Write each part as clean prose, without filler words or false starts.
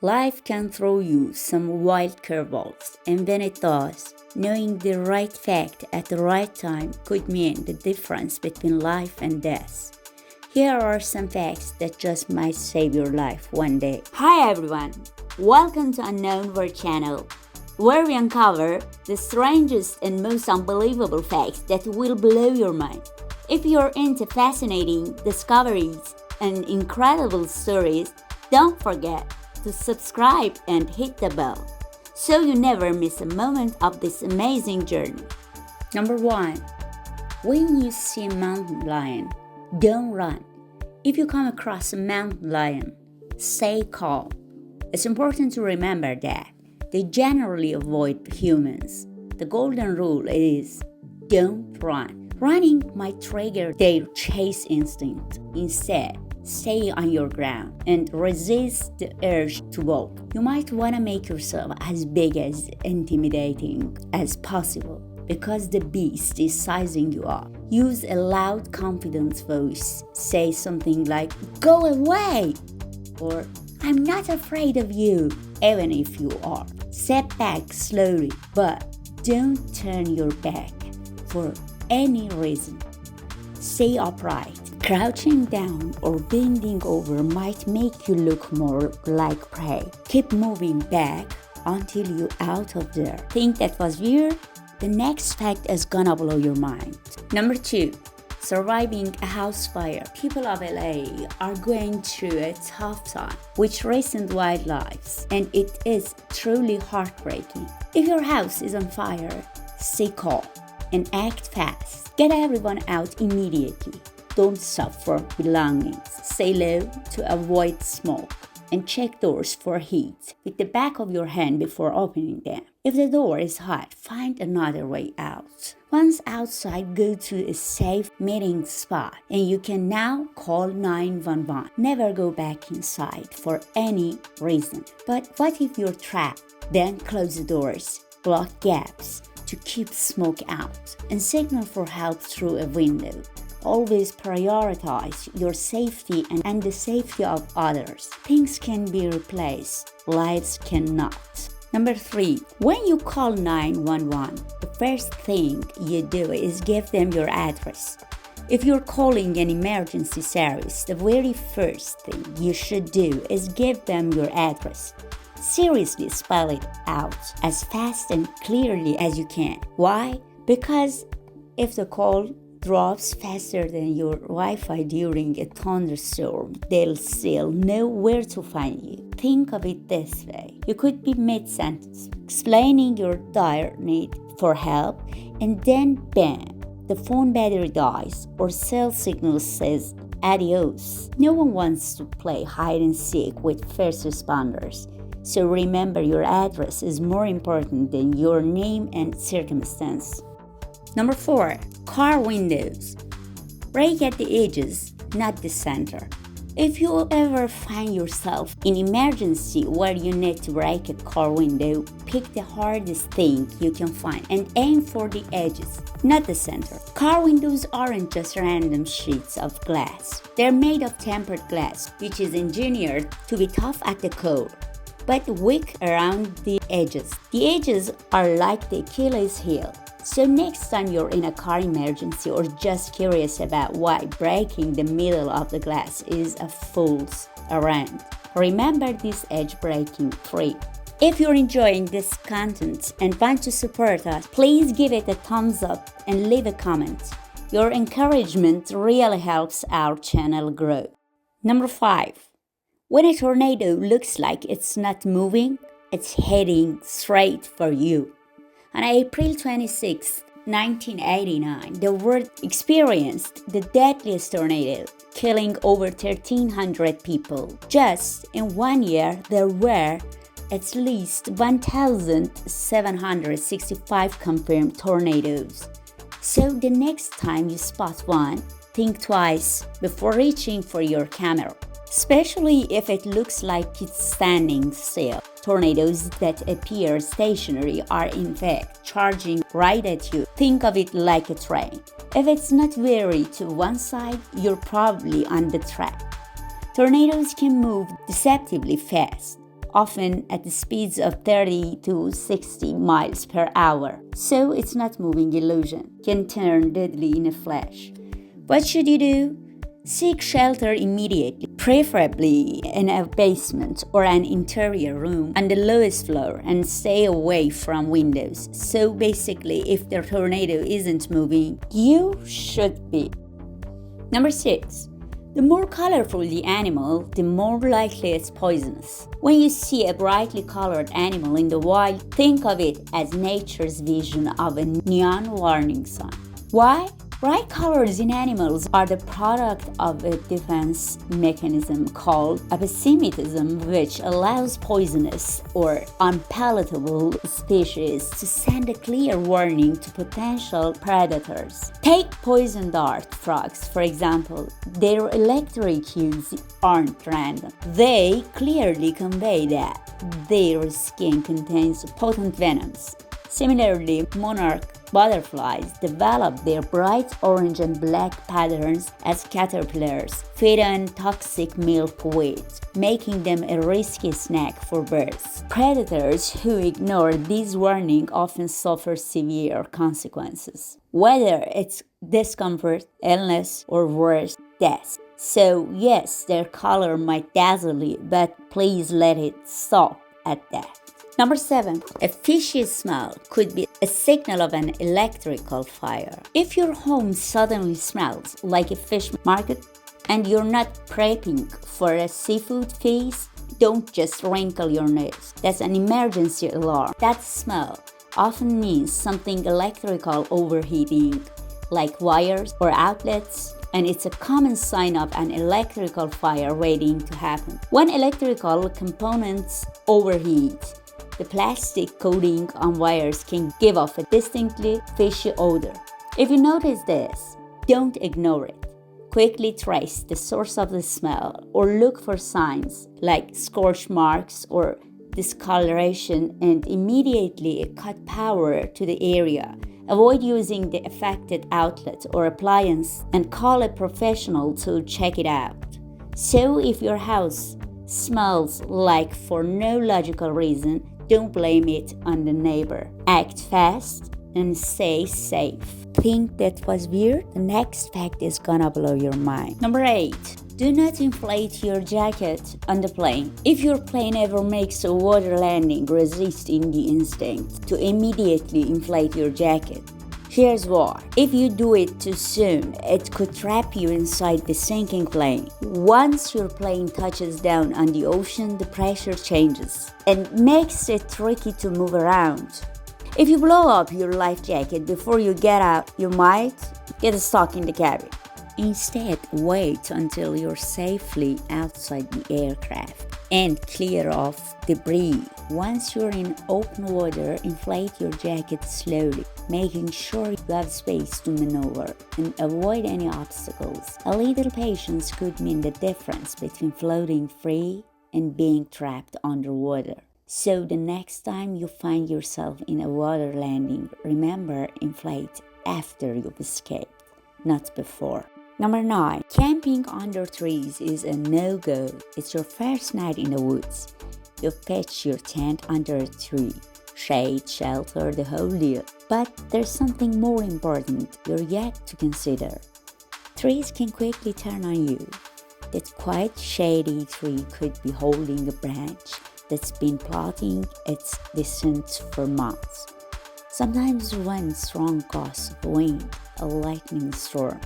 Life can throw you some wild curveballs, and when it does, knowing the right fact at the right time could mean the difference between life and death. Here are some facts that just might save your life one day. Hi everyone, welcome to Unknown Word channel, where we uncover the strangest and most unbelievable facts that will blow your mind. If you're into fascinating discoveries and incredible stories, don't forget to subscribe and hit the bell so you never miss a moment of this amazing journey. Number 1. When you see a mountain lion, don't run. If you come across a mountain lion, stay calm. It's important to remember that they generally avoid humans. The golden rule is don't run. Running might trigger their chase instinct. Instead, stay on your ground and resist the urge to walk. You might want to make yourself as big as intimidating as possible because the beast is sizing you up. Use a loud, confident voice. Say something like, "Go away!" or "I'm not afraid of you," even if you are. Step back slowly, but don't turn your back for any reason. Stay upright. Crouching down or bending over might make you look more like prey. Keep moving back until you're out of there. Think that was weird? The next fact is gonna blow your mind. Number 2. Surviving a house fire. People of LA are going through a tough time with recent wildlife, and it is truly heartbreaking. If your house is on fire, stay calm and act fast. Get everyone out immediately. Don't stop for belongings. Stay low to avoid smoke and check doors for heat with the back of your hand before opening them. If the door is hot, find another way out. Once outside, go to a safe meeting spot and you can now call 911. Never go back inside for any reason. But what if you're trapped? Then close the doors, block gaps to keep smoke out, and signal for help through a window. Always prioritize your safety and the safety of others. Things can be replaced, lives cannot. Number 3. When you call 911, the first thing you do is give them your address. If you're calling an emergency service, the very first thing you should do is give them your address. Seriously spell it out as fast and clearly as you can. Why? Because if the call drops faster than your Wi-Fi during a thunderstorm, they'll still know where to find you. Think of it this way. You could be mid-sentence, explaining your dire need for help, and then bam, the phone battery dies or cell signal says adios. No one wants to play hide and seek with first responders. So remember, your address is more important than your name and circumstance. Number 4. Car windows. Break at the edges, not the center. If you ever find yourself in emergency where you need to break a car window, pick the hardest thing you can find and aim for the edges, not the center. Car windows aren't just random sheets of glass. They're made of tempered glass, which is engineered to be tough at the core, but weak around the edges. The edges are like the Achilles heel. So next time you're in a car emergency or just curious about why breaking the middle of the glass is a fool's errand, remember this edge-breaking trick. If you're enjoying this content and want to support us, please give it a thumbs up and leave a comment. Your encouragement really helps our channel grow. Number 5. When a tornado looks like it's not moving, it's heading straight for you. On April 26, 1989, the world experienced the deadliest tornado, killing over 1,300 people. Just in 1 year, there were at least 1,765 confirmed tornadoes. So the next time you spot one, think twice before reaching for your camera, especially if it looks like it's standing still. Tornadoes that appear stationary are in fact charging right at you. Think of it like a train. If it's not very to one side, you're probably on the track. Tornadoes can move deceptively fast. often at the speeds of 30 to 60 miles per hour. So it's not moving illusion, can turn deadly in a flash. What should you do? Seek shelter immediately, preferably in a basement or an interior room on the lowest floor, and stay away from windows. So basically, if the tornado isn't moving, you should be. Number 6. The more colorful the animal, the more likely it's poisonous. When you see a brightly colored animal in the wild, think of it as nature's vision of a neon warning sign. Why? Bright colors in animals are the product of a defense mechanism called aposematism, which allows poisonous or unpalatable species to send a clear warning to potential predators. Take poison dart frogs, for example. Their electric cues aren't random. They clearly convey that their skin contains potent venoms. Similarly, monarch butterflies develop their bright orange and black patterns as caterpillars feed on toxic milkweed, making them a risky snack for birds. Predators who ignore these warnings often suffer severe consequences, whether it's discomfort, illness, or worse, death. So yes, their color might dazzle you, but please let it stop at that. Number 7. A fishy smell could be a signal of an electrical fire. If your home suddenly smells like a fish market and you're not prepping for a seafood feast, don't just wrinkle your nose. That's an emergency alarm. That smell often means something electrical overheating, like wires or outlets, and it's a common sign of an electrical fire waiting to happen. When electrical components overheat, the plastic coating on wires can give off a distinctly fishy odor. If you notice this, don't ignore it. Quickly trace the source of the smell or look for signs like scorch marks or discoloration and immediately cut power to the area. Avoid using the affected outlet or appliance and call a professional to check it out. So if your house smells like for no logical reason, don't blame it on the neighbor. Act fast and stay safe. Think that was weird? The next fact is gonna blow your mind. Number 8. Do not inflate your jacket on the plane. If your plane ever makes a water landing, resist in the instinct to immediately inflate your jacket. Here's why. If you do it too soon, it could trap you inside the sinking plane. Once your plane touches down on the ocean, the pressure changes and makes it tricky to move around. If you blow up your life jacket before you get out, you might get stuck in the cabin. Instead, wait until you're safely outside the aircraft and clear off debris. Once you're in open water, inflate your jacket slowly, making sure you have space to maneuver and avoid any obstacles. A little patience could mean the difference between floating free and being trapped underwater. So the next time you find yourself in a water landing, remember, inflate after you've escaped, not before. Number 9. Camping under trees is a no-go. It's your first night in the woods. You pitch your tent under a tree. Shade, shelter, the whole deal. But there's something more important you're yet to consider. Trees can quickly turn on you. That quite shady tree could be holding a branch that's been plotting its descent for months. Sometimes one strong gust of wind, a lightning storm,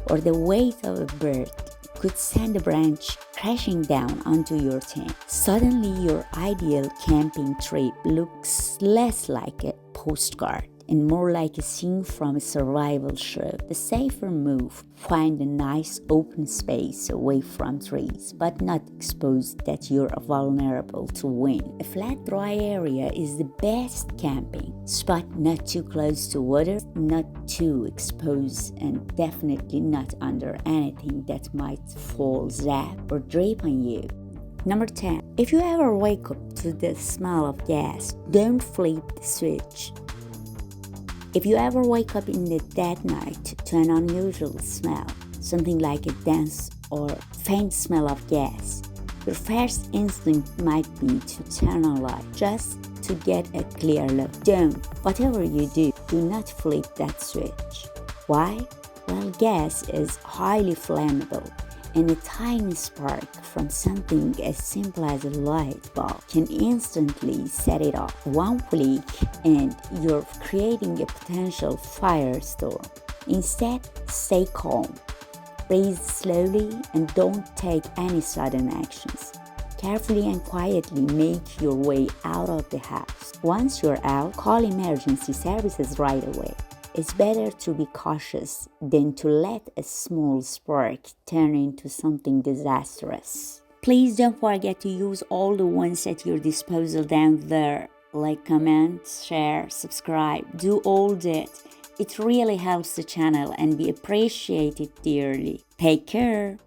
or the weight of a bird could send a branch crashing down onto your tent. Suddenly, your ideal camping trip looks less like a postcard and more like a scene from a survival show. The safer move, find a nice open space away from trees, but not exposed that you're vulnerable to wind. A flat, dry area is the best camping spot, not too close to water, not too exposed, and definitely not under anything that might fall, zap, or drip on you. Number 10. If you ever wake up to the smell of gas, don't flip the switch. If you ever wake up in the dead night to an unusual smell, something like a dense or faint smell of gas, Your first instinct might be to turn on light just to get a clear look. Don't. Whatever you do not flip that switch. Why? Well, gas is highly flammable, and a tiny spark from something as simple as a light bulb can instantly set it off. One flick and you're creating a potential firestorm. Instead, stay calm. Breathe slowly and don't take any sudden actions. Carefully and quietly make your way out of the house. Once you're out, call emergency services right away. It's better to be cautious than to let a small spark turn into something disastrous. Please don't forget to use all the ones at your disposal down there. Like, comment, share, subscribe, do all that. It really helps the channel and be appreciated dearly. Take care.